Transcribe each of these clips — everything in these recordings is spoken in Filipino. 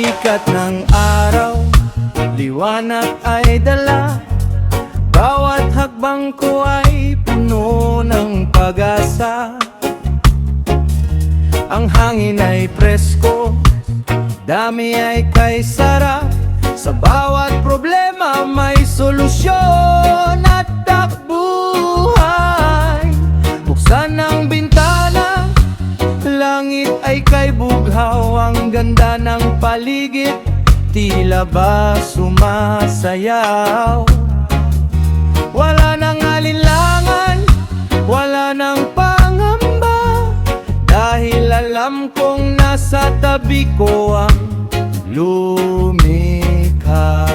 Sikat ng araw, liwanag ay dala. Bawat hakbang ko ay puno ng pag-asa. Ang hangin ay presko, dami ay kay sarap. Sa bawat problema may solusyon at takbuhay. Buksan ang bintana, langit ay kay bughaw. Ang ganda ng paligid, tila ba sumasayaw. Wala nang alinlangan, wala nang pangamba, dahil alam kong nasa tabi ko ang lumikha.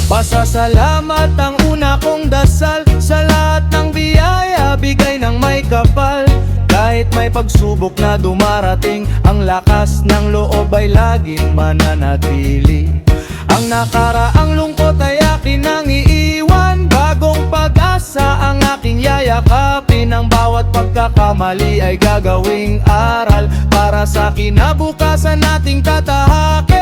Pasasalamat ang una kong dasal, sa lahat ng biyaya bigay ng may kapal. Kahit may pagsubok na dumarating, ang lakas ng loob ay laging mananatili. Ang nakaraang lungkot ay akin ang iiwan, bagong pag-asa ang aking yayakapin. Ang bawat pagkakamali ay gagawing aral para sa kinabukasan nating tatahakin.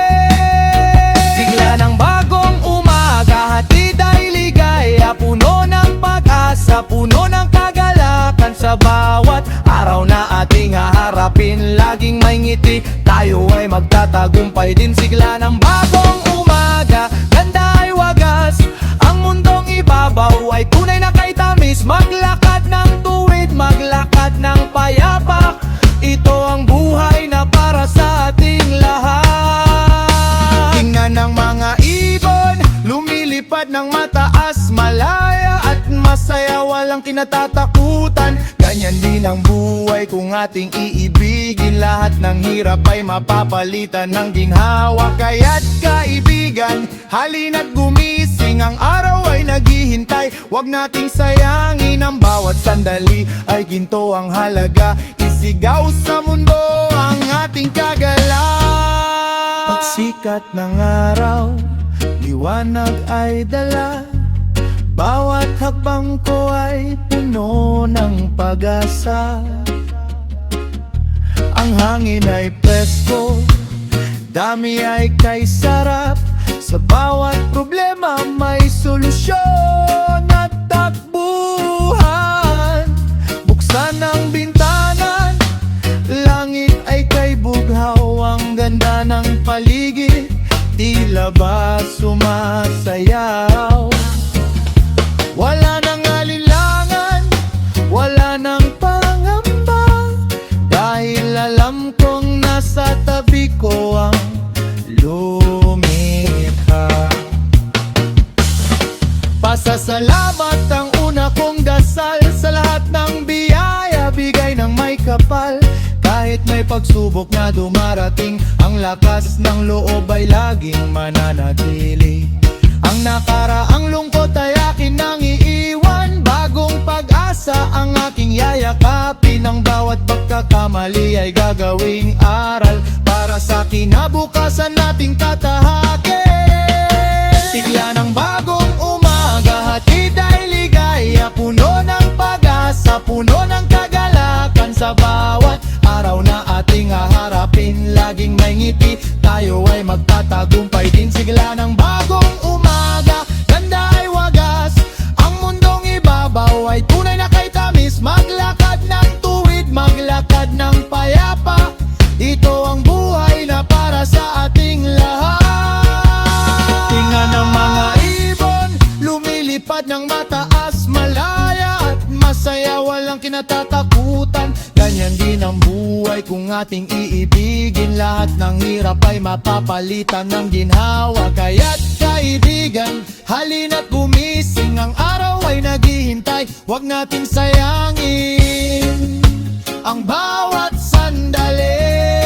Sigla ng bagong umaga, hatid ay ligaya, puno ng pag-asa, puno ng kagalakan. Sa bawat araw na ating haharapin, laging may ngiti, tayo ay magtatagumpay din. Sigla ng bagong umaga, ganda ay wagas, ang mundong ibabaw ay tunay na kay tamis. Maglakad ng tuwid, maglakad ng payapa, ito ang buhay na para sa ating lahat. Tingnan ng mga ibon, lumilipad ng mataas, malaya at masaya, walang kinatatakutan. Ganyan din ang buhay kung ating iibigin, lahat ng hirap ay mapapalitan ng ginhawa. Kaya't kaibigan, halina't gumising, ang araw ay naghihintay. Huwag nating sayangin, ang bawat sandali ay ginto ang halaga. Isigaw sa mundo ang ating kagalakan. Pagsikat ng araw, liwanag ay dala. Bawat hakbang ko ay puno ng pag-asa. Ang hangin ay presko, dami ay kay sarap. Sa bawat problema may solusyon at takbuhan. Buksan ang bintana, langit ay kay bughaw. Ang ganda ng paligid, tila ba sumasayaw. Wala nang alinlangan, wala nang pangamba, dahil alam kong nasa tabi ko ang lumikha. Pasasalamat ang una kong dasal, sa lahat ng biyaya bigay ng may kapal. Kahit may pagsubok na dumarating, ang lakas ng loob ay laging mananatili. Ang nakaraang lungkot ay akin ang iiwan, bagong pag-asa ang aking yayakapin. Ang bawat pagkakamali ay gagawing aral para sa kinabukasan nating tatahakin. Sigla ng bagong umaga, hatid ay ligaya, puno ng pag-asa, puno ng kagalakan. Sa bawat araw na ating haharapin, laging may ngiti, tayo ay magtatagumpay din. Sigla ng bagong umaga, ganda ay wagas, ang mundong ibabaw ay tunay na kay tamis. Maglakad ng tuwid, maglakad ng payapa, ito ang buhay na para sa ating lahat. Tingnan ng mga ibon, lumilipad ng mataas, malaya at masaya, walang kinatatakutan. Ganyan din ang buhay kung ating iibigin, lahat ng hirap ay mapapalitan ng ginhawa. Kaya't kaibigan, halina't gumising, ang araw ay naghihintay. Huwag nating sayangin ang bawat sandali.